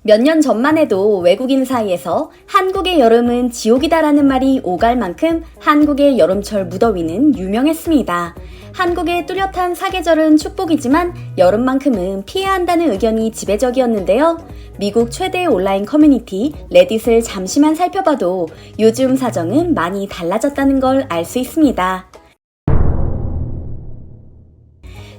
몇 년 전만 해도 외국인 사이에서 한국의 여름은 지옥이다라는 말이 오갈 만큼 한국의 여름철 무더위는 유명했습니다. 한국의 뚜렷한 사계절은 축복이지만 여름만큼은 피해야 한다는 의견이 지배적이었는데요. 미국 최대 온라인 커뮤니티 레딧을 잠시만 살펴봐도 요즘 사정은 많이 달라졌다는 걸 알 수 있습니다.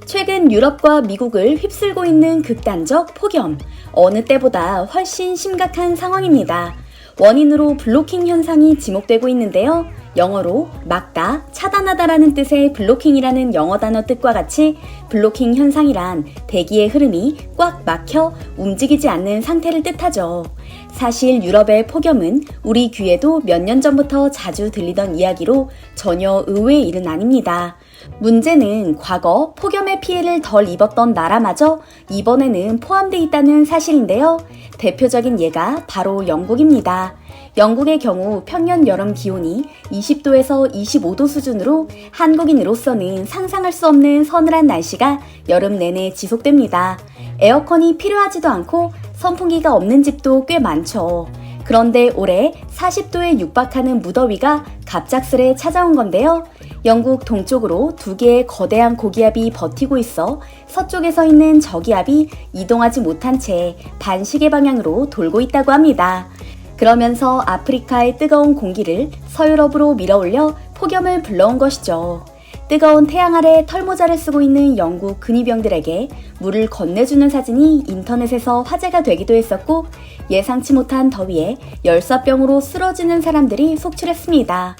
최근 유럽과 미국을 휩쓸고 있는 극단적 폭염, 어느 때보다 훨씬 심각한 상황입니다. 원인으로 블로킹 현상이 지목되고 있는데요. 영어로 막다, 차단하다라는 뜻의 블로킹이라는 영어 단어 뜻과 같이 블로킹 현상이란 대기의 흐름이 꽉 막혀 움직이지 않는 상태를 뜻하죠. 사실 유럽의 폭염은 우리 귀에도 몇 년 전부터 자주 들리던 이야기로 전혀 의외의 일은 아닙니다. 문제는 과거 폭염의 피해를 덜 입었던 나라마저 이번에는 포함되어 있다는 사실인데요. 대표적인 예가 바로 영국입니다. 영국의 경우 평년 여름 기온이 20도에서 25도 수준으로 한국인으로서는 상상할 수 없는 서늘한 날씨가 여름 내내 지속됩니다. 에어컨이 필요하지도 않고 선풍기가 없는 집도 꽤 많죠. 그런데 올해 40도에 육박하는 무더위가 갑작스레 찾아온 건데요. 영국 동쪽으로 두 개의 거대한 고기압이 버티고 있어 서쪽에 서 있는 저기압이 이동하지 못한 채 반시계 방향으로 돌고 있다고 합니다. 그러면서 아프리카의 뜨거운 공기를 서유럽으로 밀어올려 폭염을 불러온 것이죠. 뜨거운 태양 아래 털모자를 쓰고 있는 영국 근위병들에게 물을 건네주는 사진이 인터넷에서 화제가 되기도 했었고, 예상치 못한 더위에 열사병으로 쓰러지는 사람들이 속출했습니다.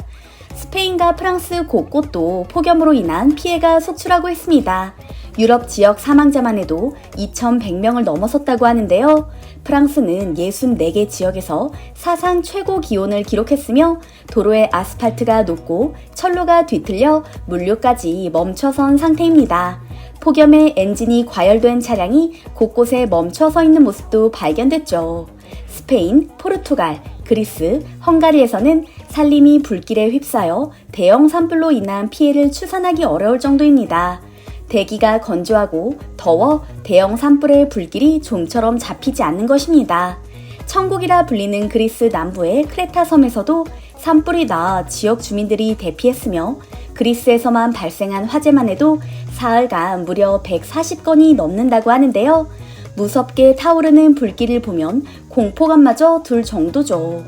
스페인과 프랑스 곳곳도 폭염으로 인한 피해가 속출하고 있습니다. 유럽 지역 사망자만 해도 2,100명을 넘어섰다고 하는데요. 프랑스는 64개 지역에서 사상 최고 기온을 기록했으며 도로의 아스팔트가 녹고 철로가 뒤틀려 물류까지 멈춰선 상태입니다. 폭염에 엔진이 과열된 차량이 곳곳에 멈춰 서 있는 모습도 발견됐죠. 스페인, 포르투갈, 그리스, 헝가리에서는 산림이 불길에 휩싸여 대형 산불로 인한 피해를 추산하기 어려울 정도입니다. 대기가 건조하고 더워 대형 산불의 불길이 좀처럼 잡히지 않는 것입니다. 천국이라 불리는 그리스 남부의 크레타 섬에서도 산불이 나 지역 주민들이 대피했으며 그리스에서만 발생한 화재만 해도 사흘간 무려 140건이 넘는다고 하는데요. 무섭게 타오르는 불길을 보면 공포감마저 들 정도죠.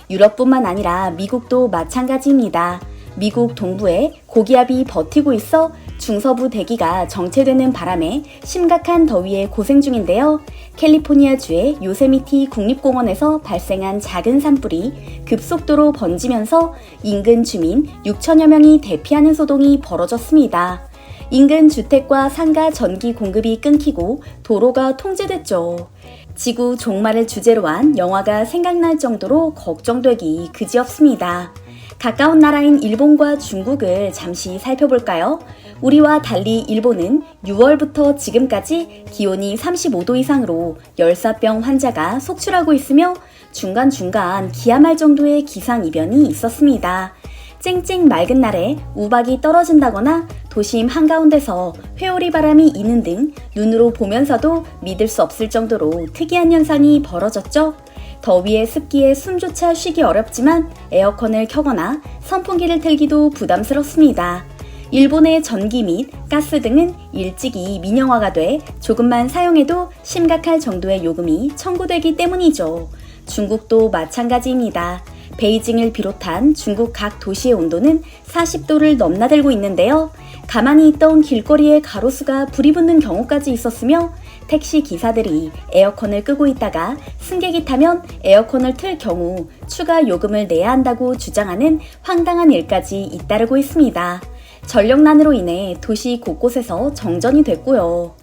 유럽뿐만 아니라 미국도 마찬가지입니다. 미국 동부에 고기압이 버티고 있어 중서부 대기가 정체되는 바람에 심각한 더위에 고생 중인데요. 캘리포니아주의 요세미티 국립공원에서 발생한 작은 산불이 급속도로 번지면서 인근 주민 6천여 명이 대피하는 소동이 벌어졌습니다. 인근 주택과 상가 전기 공급이 끊기고 도로가 통제됐죠. 지구 종말을 주제로 한 영화가 생각날 정도로 걱정되기 그지없습니다. 가까운 나라인 일본과 중국을 잠시 살펴볼까요? 우리와 달리 일본은 6월부터 지금까지 기온이 35도 이상으로 열사병 환자가 속출하고 있으며 중간중간 기함할 정도의 기상이변이 있었습니다. 쨍쨍 맑은 날에 우박이 떨어진다거나 도심 한가운데서 회오리 바람이 이는 등 눈으로 보면서도 믿을 수 없을 정도로 특이한 현상이 벌어졌죠. 더위에 습기에 숨조차 쉬기 어렵지만 에어컨을 켜거나 선풍기를 틀기도 부담스럽습니다. 일본의 전기 및 가스 등은 일찍이 민영화가 돼 조금만 사용해도 심각할 정도의 요금이 청구되기 때문이죠. 중국도 마찬가지입니다. 베이징을 비롯한 중국 각 도시의 온도는 40도를 넘나들고 있는데요. 가만히 있던 길거리에 가로수가 불이 붙는 경우까지 있었으며 택시 기사들이 에어컨을 끄고 있다가 승객이 타면 에어컨을 틀 경우 추가 요금을 내야 한다고 주장하는 황당한 일까지 잇따르고 있습니다. 전력난으로 인해 도시 곳곳에서 정전이 됐고요.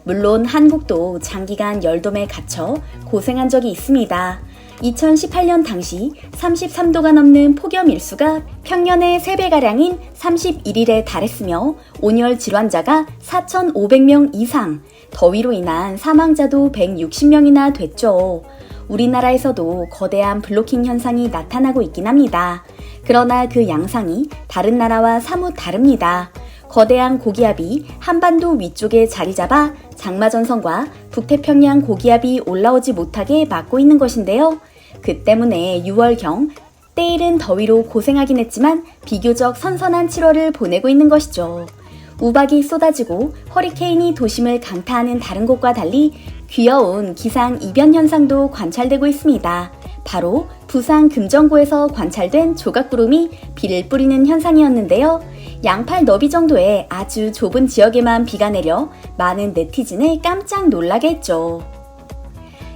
물론 한국도 장기간 열돔에 갇혀 고생한 적이 있습니다. 2018년 당시 33도가 넘는 폭염 일수가 평년의 3배가량인 31일에 달했으며 온열 질환자가 4,500명 이상, 더위로 인한 사망자도 160명이나 됐죠. 우리나라에서도 거대한 블로킹 현상이 나타나고 있긴 합니다. 그러나 그 양상이 다른 나라와 사뭇 다릅니다. 거대한 고기압이 한반도 위쪽에 자리 잡아 장마전선과 북태평양 고기압이 올라오지 못하게 막고 있는 것인데요. 그 때문에 6월경 때이른 더위로 고생하긴 했지만 비교적 선선한 7월을 보내고 있는 것이죠. 우박이 쏟아지고 허리케인이 도심을 강타하는 다른 곳과 달리 귀여운 기상 이변 현상도 관찰되고 있습니다. 바로 부산 금정구에서 관찰된 조각구름이 비를 뿌리는 현상이었는데요. 양팔 너비 정도의 아주 좁은 지역에만 비가 내려 많은 네티즌을 깜짝 놀라게 했죠.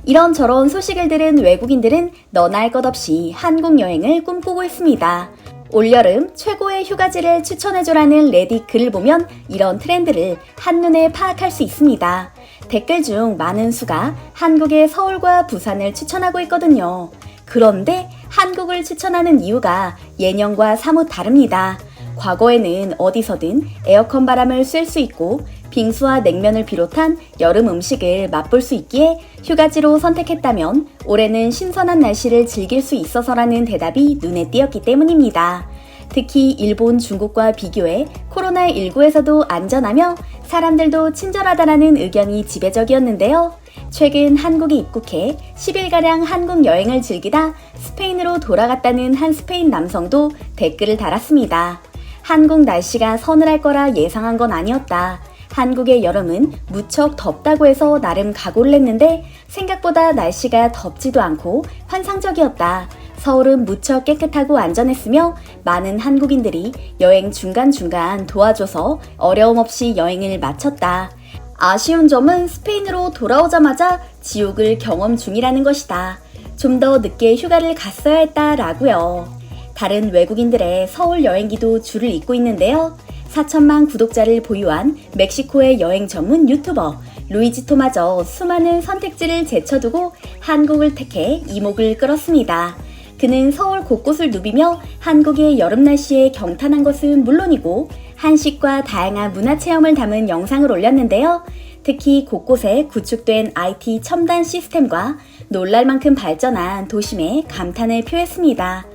이런저런 소식을 들은 외국인들은 너나 할 것 없이 한국 여행을 꿈꾸고 있습니다. 올여름 최고의 휴가지를 추천해줘라는 레딧 글을 보면 이런 트렌드를 한눈에 파악할 수 있습니다. 댓글 중 많은 수가 한국의 서울과 부산을 추천하고 있거든요. 그런데 한국을 추천하는 이유가 예년과 사뭇 다릅니다. 과거에는 어디서든 에어컨 바람을 쐴 수 있고 빙수와 냉면을 비롯한 여름 음식을 맛볼 수 있기에 휴가지로 선택했다면 올해는 신선한 날씨를 즐길 수 있어서라는 대답이 눈에 띄었기 때문입니다. 특히 일본, 중국과 비교해 코로나19에서도 안전하며 사람들도 친절하다라는 의견이 지배적이었는데요. 최근 한국에 입국해 10일가량 한국 여행을 즐기다 스페인으로 돌아갔다는 한 스페인 남성도 댓글을 달았습니다. 한국 날씨가 서늘할 거라 예상한 건 아니었다. 한국의 여름은 무척 덥다고 해서 나름 각오를 했는데 생각보다 날씨가 덥지도 않고 환상적이었다. 서울은 무척 깨끗하고 안전했으며 많은 한국인들이 여행 중간중간 도와줘서 어려움 없이 여행을 마쳤다. 아쉬운 점은 스페인으로 돌아오자마자 지옥을 경험 중이라는 것이다. 좀 더 늦게 휴가를 갔어야 했다라고요. 다른 외국인들의 서울 여행기도 줄을 잇고 있는데요. 4천만 구독자를 보유한 멕시코의 여행 전문 유튜버 루이지토마저 수많은 선택지를 제쳐두고 한국을 택해 이목을 끌었습니다. 그는 서울 곳곳을 누비며 한국의 여름 날씨에 경탄한 것은 물론이고 한식과 다양한 문화체험을 담은 영상을 올렸는데요. 특히 곳곳에 구축된 IT 첨단 시스템과 놀랄만큼 발전한 도심에 감탄을 표했습니다.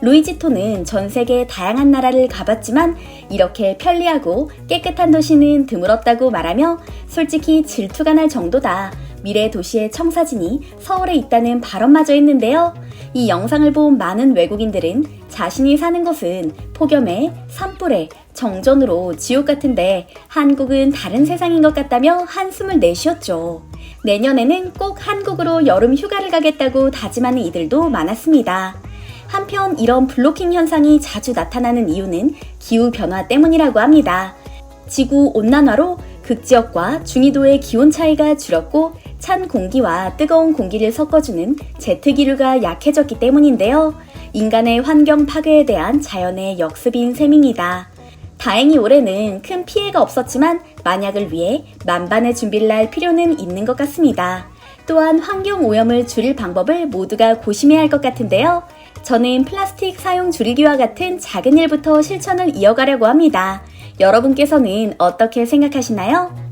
루이지토는 전 세계 다양한 나라를 가봤지만 이렇게 편리하고 깨끗한 도시는 드물었다고 말하며 솔직히 질투가 날 정도다. 미래 도시의 청사진이 서울에 있다는 발언마저 했는데요. 이 영상을 본 많은 외국인들은 자신이 사는 곳은 폭염에 산불에 정전으로 지옥 같은데 한국은 다른 세상인 것 같다며 한숨을 내쉬었죠. 내년에는 꼭 한국으로 여름 휴가를 가겠다고 다짐하는 이들도 많았습니다. 한편 이런 블로킹 현상이 자주 나타나는 이유는 기후변화 때문이라고 합니다. 지구온난화로 극지역과 중위도의 기온 차이가 줄었고 찬 공기와 뜨거운 공기를 섞어주는 제트기류가 약해졌기 때문인데요. 인간의 환경 파괴에 대한 자연의 역습인 셈입니다. 다행히 올해는 큰 피해가 없었지만 만약을 위해 만반의 준비를 할 필요는 있는 것 같습니다. 또한 환경 오염을 줄일 방법을 모두가 고심해야 할 것 같은데요. 저는 플라스틱 사용 줄이기와 같은 작은 일부터 실천을 이어가려고 합니다. 여러분께서는 어떻게 생각하시나요?